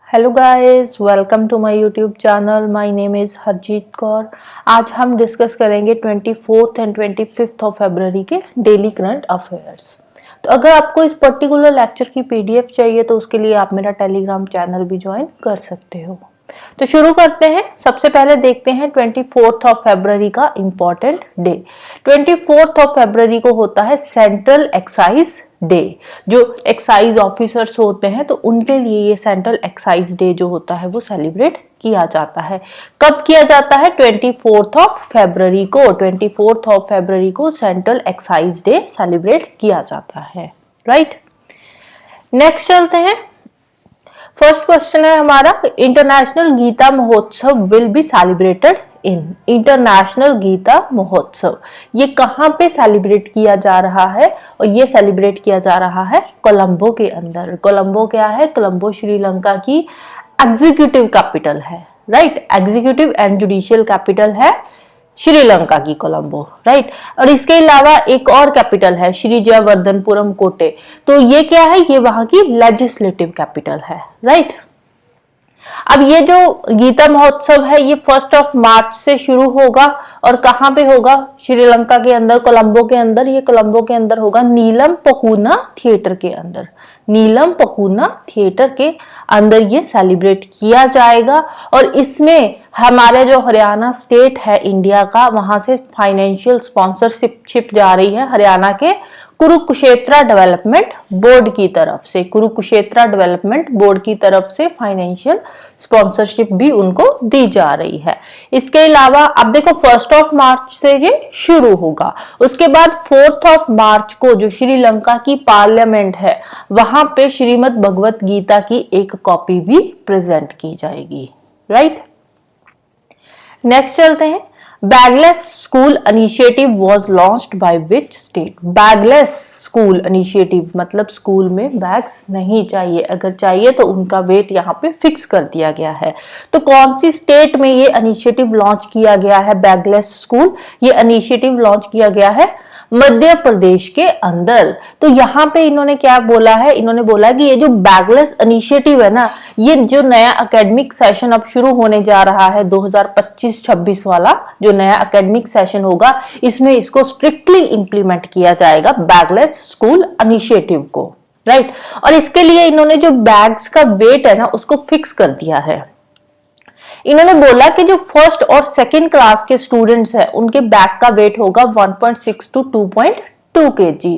Hello guys, welcome to my YouTube channel. My name is Harjeet Kaur. आज हम discuss करेंगे 24 and 25 of February के daily current affairs. तो अगर आपको इस पर्टिकुलर लेक्चर की पीडीएफ चाहिए तो उसके लिए आप मेरा टेलीग्राम चैनल भी ज्वाइन कर सकते हो। तो शुरू करते हैं। सबसे पहले देखते हैं 24 ऑफ फरवरी का इम्पोर्टेंट डे। 24 ऑफ फरवरी को होता है सेंट्रल एक्साइज डे। जो एक्साइज ऑफिसर्स होते हैं तो उनके लिए ये सेंट्रल एक्साइज डे जो होता है वो सेलिब्रेट किया जाता है। कब किया जाता है? 24 ऑफ फरवरी को। 24 ऑफ फरवरी को सेंट्रल एक्साइज डे सेलिब्रेट किया जाता है। राइट, नेक्स्ट चलते हैं। फर्स्ट क्वेश्चन है हमारा, international Gita Mahotsav will be celebrated in. International Gita Mahotsav ये कहां पे सेलिब्रेट किया जा रहा है? और ये सेलिब्रेट किया जा रहा है कोलंबो के अंदर। कोलंबो क्या है? कोलंबो श्रीलंका की एग्जीक्यूटिव कैपिटल है। Right, executive and judicial capital है श्रीलंका की कोलंबो। राइट, और इसके अलावा एक और कैपिटल है श्री जयवर्धनपुरम कोटे। तो ये क्या है? ये वहां की लेजिस्लेटिव कैपिटल है। राइट, अब ये जो गीता महोत्सव है ये 1 मार्च से शुरू होगा और कहां पे होगा? श्रीलंका के अंदर, कोलंबो के अंदर। ये कोलंबो के अंदर होगा नीलम पकूना थिएटर के अंदर। नीलम पकूना थिएटर के अंदर ये सेलिब्रेट किया जाएगा। और इसमें हमारे जो हरियाणा स्टेट है इंडिया का, वहां से फाइनेंशियल स्पॉन्सरशिप जा रही है हरियाणा के कुरुक्षेत्रा डेवलपमेंट बोर्ड की तरफ से। कुरुक्षेत्रा डेवलपमेंट बोर्ड की तरफ से फाइनेंशियल स्पॉन्सरशिप भी उनको दी जा रही है। इसके अलावा अब देखो 1 मार्च से ये शुरू होगा। उसके बाद 4 मार्च को जो श्रीलंका की पार्लियामेंट है वहां पे श्रीमद् भगवत गीता की एक कॉपी भी प्रेजेंट की जाएगी। राइट, नेक्स्ट चलते हैं। Bagless school initiative was launched by which state? Bagless school initiative मतलब स्कूल में बैग्स नहीं चाहिए, अगर चाहिए तो उनका वेट यहाँ पे फिक्स कर दिया गया है। तो कौन सी स्टेट में ये इनिशिएटिव लॉन्च किया गया है? बैगलेस स्कूल ये इनिशिएटिव लॉन्च किया गया है मध्य प्रदेश के अंदर। तो यहाँ पे इन्होंने क्या बोला है? इन्होंने बोला कि ये जो बैगलेस इनिशिएटिव है ना, ये जो नया एकेडमिक सेशन अब शुरू होने जा रहा है 2025-26 वाला जो नया एकेडमिक सेशन होगा, इसमें इसको स्ट्रिक्टली इंप्लीमेंट किया जाएगा बैगलेस स्कूल इनिशिएटिव को। राइट, और इसके लिए इन्होंने जो बैग्स का वेट है ना उसको फिक्स कर दिया है। इन्होंने बोला कि जो फर्स्ट और सेकंड क्लास के स्टूडेंट्स हैं उनके बैग का वेट होगा 1.6 टू 2.2 kg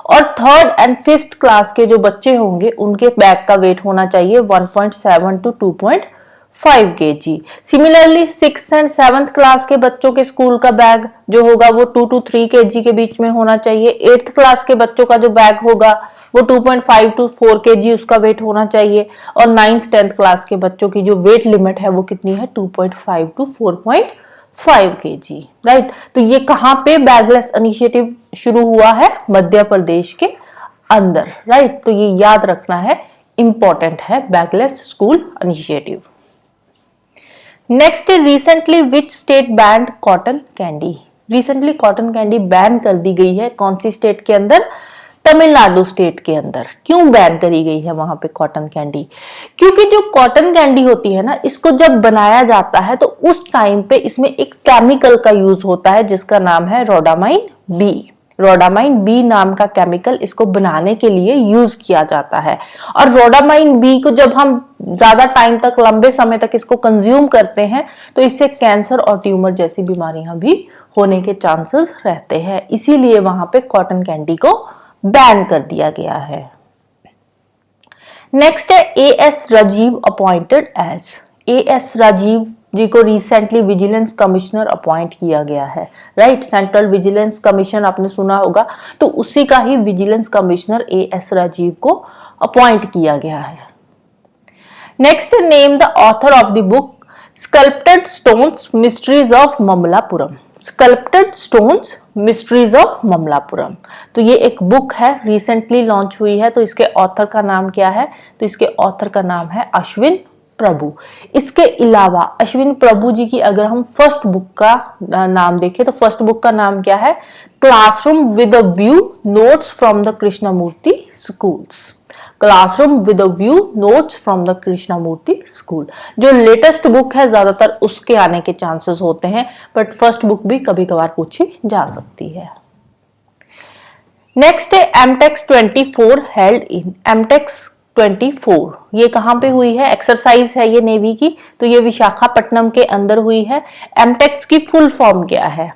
और थर्ड एंड फिफ्थ क्लास के जो बच्चे होंगे उनके बैग का वेट होना चाहिए 1.7 to 2.5 kg। Similarly 6th and 7th class के बच्चों के स्कूल का बैग जो होगा वो 2 टू 3 kg के बीच में होना चाहिए। 8th क्लास के बच्चों का जो बैग होगा वो 2.5 टू 4 kg उसका वेट होना चाहिए। और 9th 10th क्लास के बच्चों की जो वेट लिमिट है वो कितनी है? 2.5 टू 4.5 kg। राइट, तो ये कहां पे बैगलेस इनिशिएटिव शुरू हुआ है? मध्य प्रदेश के अंदर। राइट, तो ये याद रखना है, इंपॉर्टेंट है bagless school initiative. Next, recently which state band cotton candy? Recently cotton candy ban कर दी गई है। कौन सी स्टेट के अंदर? तमिलनाडु स्टेट के अंदर। क्यों बैन करी गई है वहां पे कॉटन कैंडी? क्योंकि जो कॉटन कैंडी होती है ना, इसको जब बनाया जाता है तो उस टाइम पे इसमें एक केमिकल का यूज होता है जिसका नाम है रोडामाइन बी। रोडामाइन बी नाम का केमिकल इसको बनाने के लिए यूज किया जाता है। और रोडामाइन बी को जब हम ज्यादा टाइम तक, लंबे समय तक इसको कंज्यूम करते हैं तो इससे कैंसर और ट्यूमर जैसी बीमारियां भी होने के चांसेस रहते हैं। इसीलिए वहां पे कॉटन कैंडी को बैन कर दिया गया है। नेक्स्ट है AS Rajeev appointed as. AS Rajeev ji को रिसेंटली विजिलेंस कमिश्नर अपॉइंट किया गया है। राइट, सेंट्रल विजिलेंस कमीशन आपने सुना होगा, तो उसी का ही विजिलेंस कमिश्नर एएस राजीव को अपॉइंट किया गया है। Next, name the author of the book sculpted stones mysteries of Mamallapuram. Sculpted stones mysteries of Mamallapuram, तो ये एक बुक है, रिसेंटली लॉन्च हुई है। तो इसके ऑथर का नाम क्या है? तो इसके ऑथर का नाम है अश्विन प्रभु। इसके अलावा अश्विन प्रभु जी की अगर हम फर्स्ट बुक का नाम देखें तो फर्स्ट बुक का नाम क्या है? Classroom with a view, notes from the Krishnamurti schools. Classroom with a view, notes from the Krishnamurti school. जो लेटेस्ट बुक है ज्यादातर उसके आने के चांसेस होते हैं, बट फर्स्ट बुक भी कभी कभार पूछी जा सकती है। नेक्स्ट है एमटेक्स 24 हेल्ड इन। एमटेक्स 24 ये कहां पे हुई है? एक्सरसाइज है ये नेवी की, तो ये विशाखापट्टनम के अंदर हुई है। एमटेक्स की फुल फॉर्म क्या है?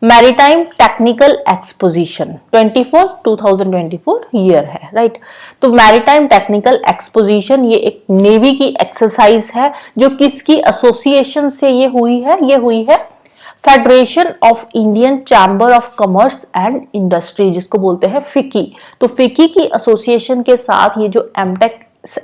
मैरीटाइम टेक्निकल एक्सपोजिशन 2024 ईयर है, राइट। तो मैरीटाइम टेक्निकल एक्सपोजिशन ये एक नेवी की एक्सरसाइज है, जो किसकी एसोसिएशन से ये हुई है? ये हुई है federation of Indian chamber of commerce and industry, जिसको बोलते हैं फिकी। तो फिकी की एसोसिएशन के साथ ये जो एमटेक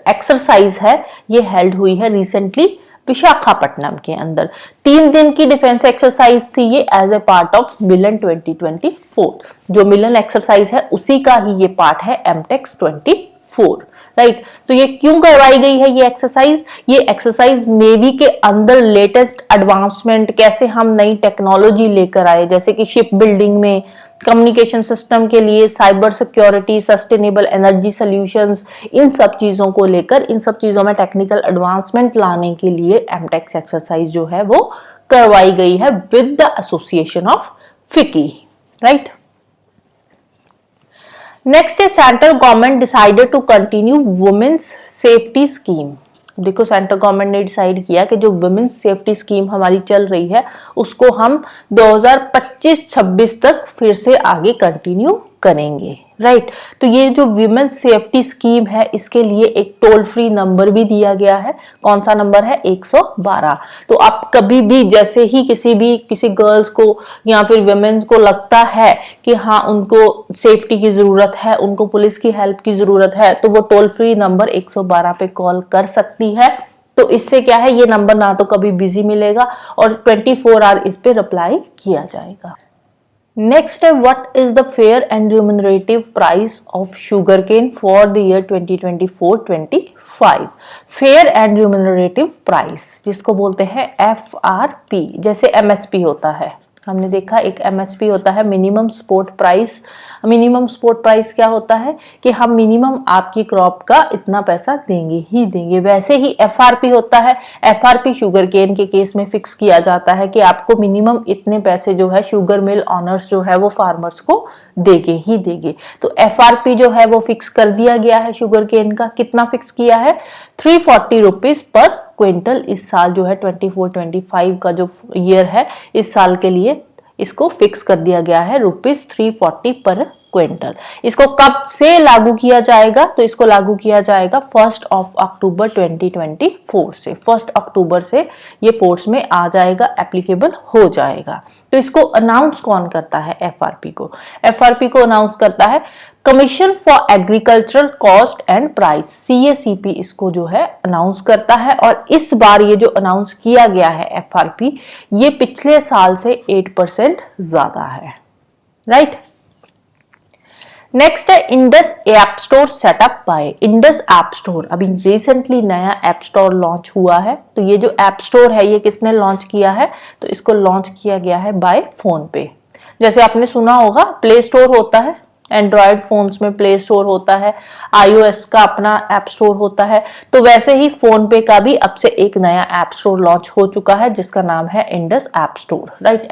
एक्सरसाइज है ये हेल्ड हुई है रिसेंटली विशाखापट्टनम के अंदर। 3 दिन की डिफेंस एक्सरसाइज थी ये एज ए पार्ट ऑफ मिलन 2024। जो मिलन एक्सरसाइज है उसी का ही ये पार्ट है एमटेक्स 24, राइट। तो ये क्यों करवाई गई है ये एक्सरसाइज? ये एक्सरसाइज नेवी के अंदर लेटेस्ट एडवांसमेंट, कैसे हम नई टेक्नोलॉजी लेकर आए, जैसे कि शिप बिल्डिंग में, कम्युनिकेशन सिस्टम के लिए, cyber security, sustainable energy solutions, इन सब चीजों को लेकर, इन सब चीजों में टेक्निकल एडवांसमेंट लाने के लिए एमटेक्स एक्सरसाइज जो है वो करवाई गई है with the association of FICCI, right. Next है central government decided to continue women's safety scheme. देखो सेंट्रल गवर्नमेंट ने डिसाइड किया कि जो वुमेन्स सेफ्टी स्कीम हमारी चल रही है उसको हम 2025-26 तक फिर से आगे कंटिन्यू करेंगे, राइट। तो ये जो वुमेन सेफ्टी स्कीम है इसके लिए एक टोल फ्री नंबर भी दिया गया है। कौन सा नंबर है? 112। तो आप कभी भी जैसे ही किसी गर्ल्स को या फिर वुमेन्स को लगता है कि हाँ उनको सेफ्टी की जरूरत है, उनको पुलिस की हेल्प की जरूरत है, तो वो टोल फ्री नंबर 112 पे कॉल कर सकती है। तो इससे क्या है, ये नंबर ना तो कभी बिजी मिलेगा और 24 आवर इस पे रिप्लाई किया जाएगा। नेक्स्ट है what is the fair and remunerative price of sugar cane for the year 2024-25। Fair and remunerative price जिसको बोलते हैं FRP, जैसे MSP होता है, हमने देखा एक MSP होता है minimum support price. Minimum support price क्या होता है कि हम मिनिमम आपकी क्रॉप का इतना पैसा देंगे ही देंगे। वैसे ही FRP होता है, FRP शुगर केन के केस में फिक्स किया जाता है कि आपको मिनिमम इतने पैसे जो है शुगर मिल ऑनर्स जो है वो फार्मर्स को देंगे ही देंगे। तो FRP जो है वो फिक्स कर दिया गया है शुगर केन का। कितना फिक्स किया है? 340 रुपीज पर क्विंटल। इस साल जो है 24-25 का जो ईयर है इस साल के लिए इसको फिक्स कर दिया गया है ₹340 पर क्विंटल। इसको कब से लागू किया जाएगा? तो इसको लागू किया जाएगा 1 अक्टूबर 2024 से। 1 अक्टूबर से ये फोर्स में आ जाएगा, एप्लीकेबल हो जाएगा। तो इसको अनाउंस कौन करता है? FRP को। FRP को अनाउंस करता है commission for agricultural cost and price, CACP इसको जो है अनाउंस करता है। और इस बार ये जो अनाउंस किया गया है FRP, ये पिछले साल से 8% ज्यादा है, राइट। नेक्स्ट है Indus app store setup by. Indus app store अभी रिसेंटली नया ऐप स्टोर लॉन्च हुआ है। तो ये जो ऐप स्टोर है ये किसने लॉन्च किया है? तो इसको लॉन्च किया गया है बाय फोन पे। जैसे आपने सुना होगा प्ले स्टोर होता है, एंड्रॉयड फोन्स में प्ले स्टोर होता है, iOS का अपना ऐप स्टोर होता है। तो वैसे ही फोन पे का भी अब से एक नया ऐप स्टोर लॉन्च हो चुका है जिसका नाम है Indus app store, right.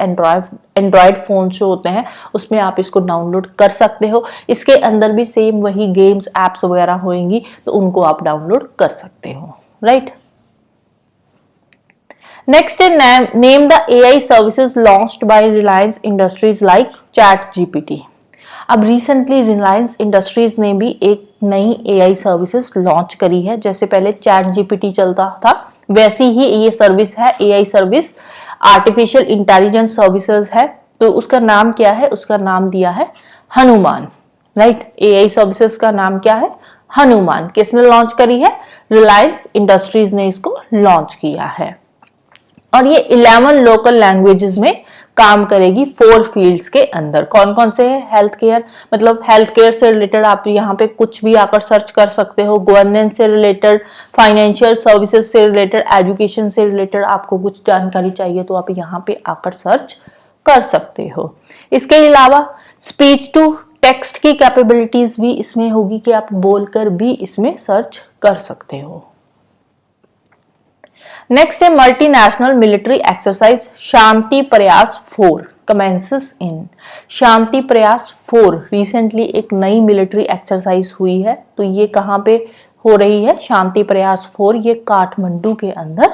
Android phone जो होते हैं उसमें आप इसको डाउनलोड कर सकते हो। इसके अंदर भी सेम वही गेम्स एप्स वगैरह होंगी तो उनको आप डाउनलोड कर सकते हो, राइट। नेक्स्ट है name the AI services launched by Reliance industries like ChatGPT। अब रिसेंटली रिलायंस इंडस्ट्रीज ने भी एक नई AI सर्विसेज लॉन्च करी है। जैसे पहले ChatGPT चलता था वैसी ही ये सर्विस है, AI service artificial intelligence services है। तो उसका नाम क्या है? उसका नाम दिया है हनुमान, राइट। AI सर्विसेज का नाम क्या है? हनुमान। किसने लॉन्च करी है? रिलायंस इंडस्ट्रीज ने इसको लॉन्च किया है। और ये 11 लोकल लैंग्वेजेस में काम करेगी 4 फील्ड्स के अंदर। कौन कौन से है? हेल्थ केयर, मतलब हेल्थ केयर से रिलेटेड आप यहाँ पे कुछ भी आकर सर्च कर सकते हो। गवर्नेंस से रिलेटेड, फाइनेंशियल सर्विसेज से रिलेटेड, एजुकेशन से रिलेटेड आपको कुछ जानकारी चाहिए तो आप यहाँ पे आकर सर्च कर सकते हो। इसके अलावा स्पीच टू टेक्स्ट की कैपेबिलिटीज भी इसमें होगी कि आप बोलकर भी इसमें सर्च कर सकते हो। नेक्स्ट है मल्टीनेशनल मिलिट्री एक्सरसाइज शांति प्रयास 4 कमेंसेस इन। शांति प्रयास 4 रिसेंटली एक नई मिलिट्री एक्सरसाइज हुई है, तो ये कहाँ पे हो रही है? शांति प्रयास 4 ये काठमांडू के अंदर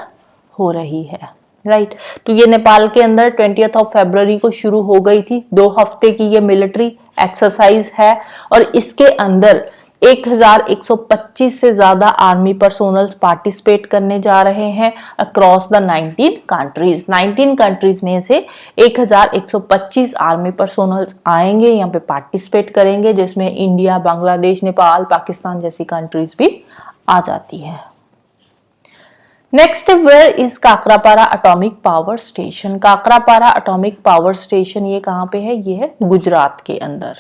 हो रही है, राइट। तो ये नेपाल के अंदर 20 फरवरी को शुरू हो गई थी। 2 हफ्ते की ये मिलिट्री एक्सरसाइज है और इसके अंदर 1125 से ज्यादा आर्मी पर्सोनल्स पार्टिसिपेट करने जा रहे हैं अक्रॉस द 19 कंट्रीज। 19 कंट्रीज में से 1125 आर्मी पर्सोनल्स आएंगे, यहाँ पे पार्टिसिपेट करेंगे, जिसमें इंडिया, बांग्लादेश, नेपाल, पाकिस्तान जैसी कंट्रीज भी आ जाती है। Next, where is Kakrapar atomic power station? Kakrapar atomic power station ये कहाँ पे है? ये है गुजरात के अंदर।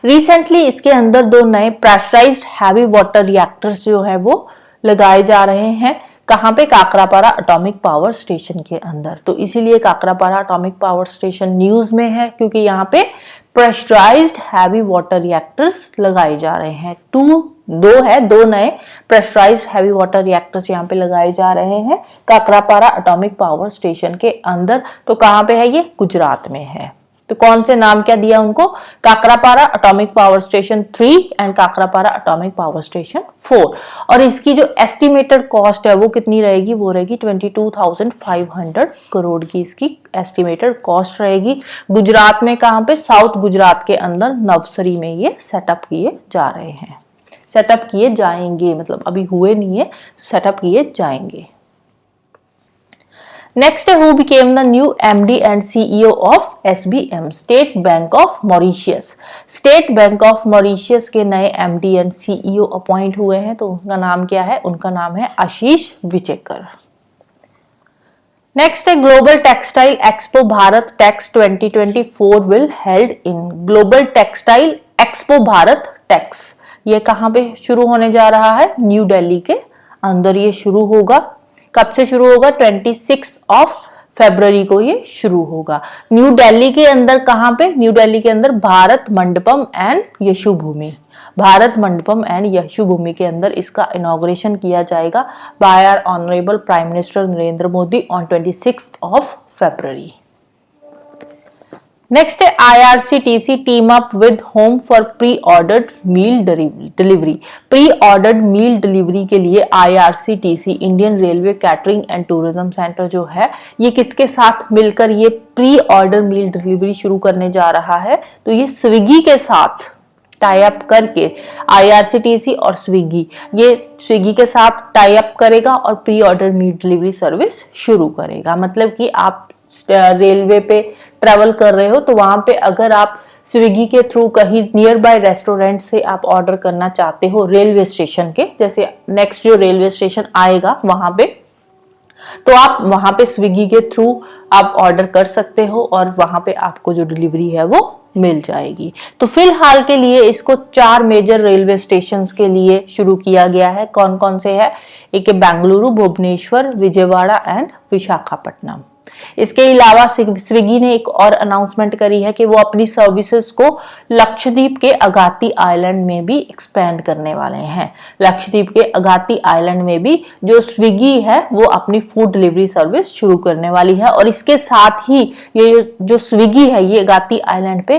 रिसेंटली इसके अंदर 2 नए प्रेशराइज्ड हैवी वाटर रिएक्टर्स जो है वो लगाए जा रहे हैं। कहाँ पे? काकरापारा एटॉमिक पावर स्टेशन के अंदर। तो इसीलिए Kakrapar atomic power station news में है, क्योंकि यहाँ पे प्रेशराइज्ड हैवी वाटर रिएक्टर्स लगाए जा रहे हैं। 2 नए प्रेशराइज्ड हैवी वाटर रिएक्टर्स यहाँ पे लगाए जा रहे हैं काकरापारा एटॉमिक पावर स्टेशन के अंदर। तो कहाँ पे है ये? गुजरात में है। तो कौन से नाम क्या दिया उनको? Kakrapar atomic power station 3 and Kakrapar atomic power station 4। और इसकी जो एस्टिमेटेड कॉस्ट है वो कितनी रहेगी? वो रहेगी 22,500 करोड़ की इसकी एस्टिमेटेड कॉस्ट रहेगी। गुजरात में कहाँ पे? साउथ गुजरात के अंदर नवसरी में ये सेटअप किए जा रहे हैं, सेटअप किए जाएंगे, मतलब अभी हुए नहीं है, सेटअप किए जाएंगे। नेक्स्ट है, who became the new MD and CEO of SBM, state bank of Mauritius. State bank of Mauritius के नए एमडी एंड सीईओ अपॉइंट हुए हैं, तो उनका नाम क्या है? उनका नाम है आशीष विचेकर। नेक्स्ट है, global textile expo Bharat Tex 2024 will held in. Global textile expo Bharat Tex ये कहाँ पे शुरू होने जा रहा है? न्यू दिल्ली के अंदर ये शुरू होगा। कब से शुरू होगा? 26 फरवरी को ये शुरू होगा। न्यू दिल्ली के अंदर कहाँ पे? न्यू दिल्ली के अंदर Bharat Mandapam and Yashobhoomi, Bharat Mandapam and Yashobhoomi के अंदर इसका इनॉग्रेशन किया जाएगा by our honourable prime minister Narendra Modi on 26 फरवरी। नेक्स्ट है, IRCTC team up with home for pre ordered meal delivery. Pre ordered meal delivery के लिए IRCTC Indian railway catering and tourism centre जो है ये किसके साथ मिलकर ये प्री ऑर्डर मील डिलीवरी शुरू करने जा रहा है? तो ये स्विगी के साथ टाई अप करके IRCTC और स्विगी, ये स्विगी के साथ टाई अप करेगा और प्री ऑर्डर मील डिलीवरी सर्विस शुरू करेगा। मतलब कि आप रेलवे पे ट्रेवल कर रहे हो तो वहां पे अगर आप स्विगी के थ्रू कहीं नियर बाय रेस्टोरेंट से आप ऑर्डर करना चाहते हो रेलवे स्टेशन के, जैसे नेक्स्ट जो रेलवे स्टेशन आएगा वहां पे, तो आप वहां पे स्विगी के थ्रू आप ऑर्डर कर सकते हो और वहां पे आपको जो डिलीवरी है वो मिल जाएगी। तो फिलहाल के लिए इसको 4 मेजर रेलवे स्टेशंस के लिए शुरू किया गया है। कौन कौन से है? एक है बेंगलुरु, भुवनेश्वर, विजयवाड़ा एंड विशाखापट्टनम। इसके अलावा स्विगी ने एक और अनाउंसमेंट करी है कि वो अपनी सर्विसेज को लक्षद्वीप के अगाती आइलैंड में भी एक्सपेंड करने वाले हैं। लक्षद्वीप के अगाती आइलैंड में भी जो स्विगी है वो अपनी फूड डिलीवरी सर्विस शुरू करने वाली है और इसके साथ ही ये जो स्विगी है ये अगाती आइलैंड पे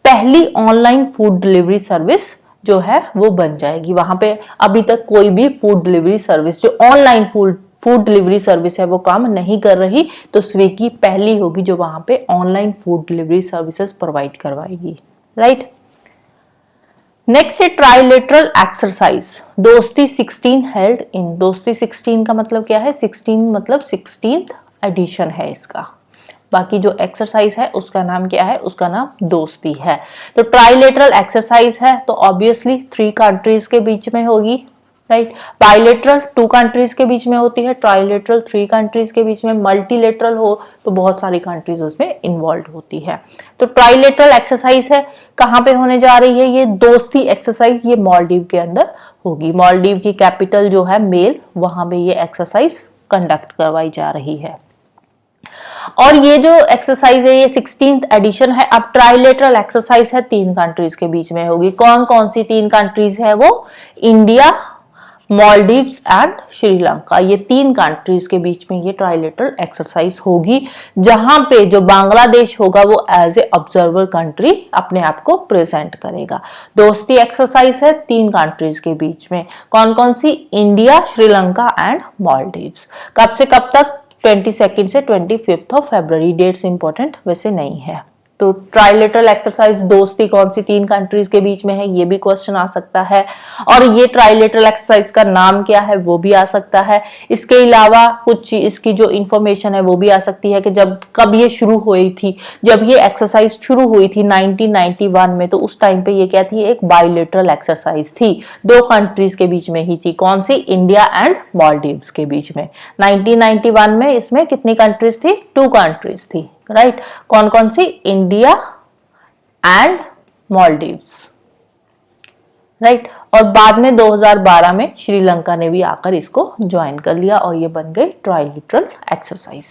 पहली ऑनलाइन फूड डिलीवरी सर्विस जो है वो बन जाएगी। वहां पे अभी तक कोई भी फूड डिलीवरी सर्विस जो ऑनलाइन फूड डिलीवरी सर्विस है वो काम नहीं कर रही, तो स्विगी पहली होगी जो वहां पे online food delivery services provide करवाएगी, राइट। नेक्स्ट है ट्राइलेटरल एक्सरसाइज दोस्ती 16 हेल्ड इन। दोस्ती 16 का मतलब क्या है? 16 मतलब 16th एडिशन है इसका। बाकी जो एक्सरसाइज है उसका नाम क्या है? उसका नाम दोस्ती है। तो ट्राइलेटरल एक्सरसाइज है तो ऑब्वियसली 3 कंट्रीज के बीच में होगी, राइट। बाइलेटरल 2 कंट्रीज के बीच में होती है, ट्राइलेटरल 3 कंट्रीज के बीच में, मल्टीलेटरल हो तो बहुत सारी कंट्रीज उसमें इन्वॉल्व होती है। तो ट्राइलेटरल एक्सरसाइज है, कहाँ पे होने जा रही है? ये दोस्ती एक्सरसाइज ये मालदीव के अंदर होगी। मालदीव की कैपिटल जो है मेल, वहां पे ये एक्सरसाइज कंडक्ट करवाई जा रही है। और ये जो एक्सरसाइज है ये 16th एडिशन है। अब ट्राइलेटरल एक्सरसाइज है, 3 कंट्रीज के बीच में होगी। कौन कौन सी 3 कंट्रीज है वो? India, Maldives and Sri Lanka. ये 3 कंट्रीज के बीच में ये ट्राइलेटरल एक्सरसाइज होगी, जहां पे जो बांग्लादेश होगा वो एज ए ऑब्जर्वर कंट्री अपने आप को प्रेजेंट करेगा। दोस्ती एक्सरसाइज है 3 कंट्रीज के बीच में। कौन कौन सी? India, Sri Lanka and Maldives. कब से कब तक? 22 से 25 ऑफ फरवरी। डेट्स इंपॉर्टेंट वैसे नहीं है। तो ट्राइलेटरल एक्सरसाइज दोस्ती कौन सी 3 कंट्रीज के बीच में है, ये भी क्वेश्चन आ सकता है। और ये ट्राइलेटरल एक्सरसाइज का नाम क्या है वो भी आ सकता है। इसके अलावा कुछ इसकी जो इंफॉर्मेशन है वो भी आ सकती है कि कब ये शुरू हुई थी। जब ये एक्सरसाइज शुरू हुई थी 1991 में, तो उस टाइम पे ये क्या थी? एक बायलेटरल एक्सरसाइज थी, 2 कंट्रीज के बीच में ही थी। कौन सी? इंडिया एंड मालदीव्स के बीच में। 1991 में इसमें कितनी कंट्रीज थी? 2 कंट्रीज थी, राइट। कौन कौन सी? India and Maldives, right. और बाद में 2012 में श्रीलंका ने भी आकर इसको ज्वाइन कर लिया और ये बन गई ट्राइलेटरल एक्सरसाइज।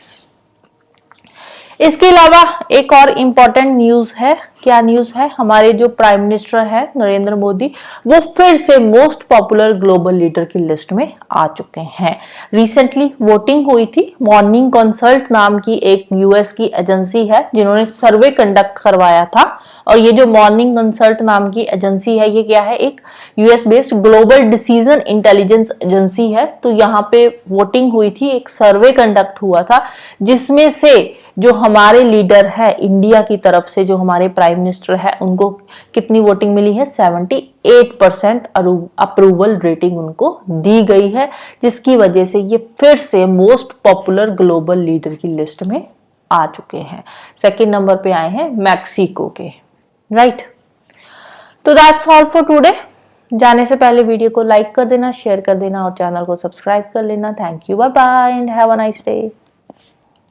इसके अलावा एक और इम्पॉर्टेंट न्यूज है। क्या न्यूज है? हमारे जो प्राइम मिनिस्टर है नरेंद्र मोदी, वो फिर से मोस्ट पॉपुलर ग्लोबल लीडर की लिस्ट में आ चुके हैं। रिसेंटली वोटिंग हुई थी। मॉर्निंग कंसल्ट नाम की एक यूएस की एजेंसी है जिन्होंने सर्वे कंडक्ट करवाया था। और ये जो मॉर्निंग कंसल्ट नाम की एजेंसी है, ये क्या है? एक US based global decision intelligence agency है। तो यहाँ पे वोटिंग हुई थी, एक सर्वे कंडक्ट हुआ था, जिसमें से जो हमारे लीडर है इंडिया की तरफ से, जो हमारे प्राइम मिनिस्टर है, उनको कितनी वोटिंग मिली है? 78% अप्रूवल रेटिंग उनको दी गई है, जिसकी वजह से ये फिर से मोस्ट पॉपुलर ग्लोबल लीडर की लिस्ट में आ चुके हैं। सेकंड नंबर पे आए हैं मैक्सिको के, राइट। तो दैट्स ऑल फॉर टुडे। जाने से पहले वीडियो को लाइक कर देना, शेयर कर देना और चैनल को सब्सक्राइब कर लेना। Thank you, bye bye and have a nice day.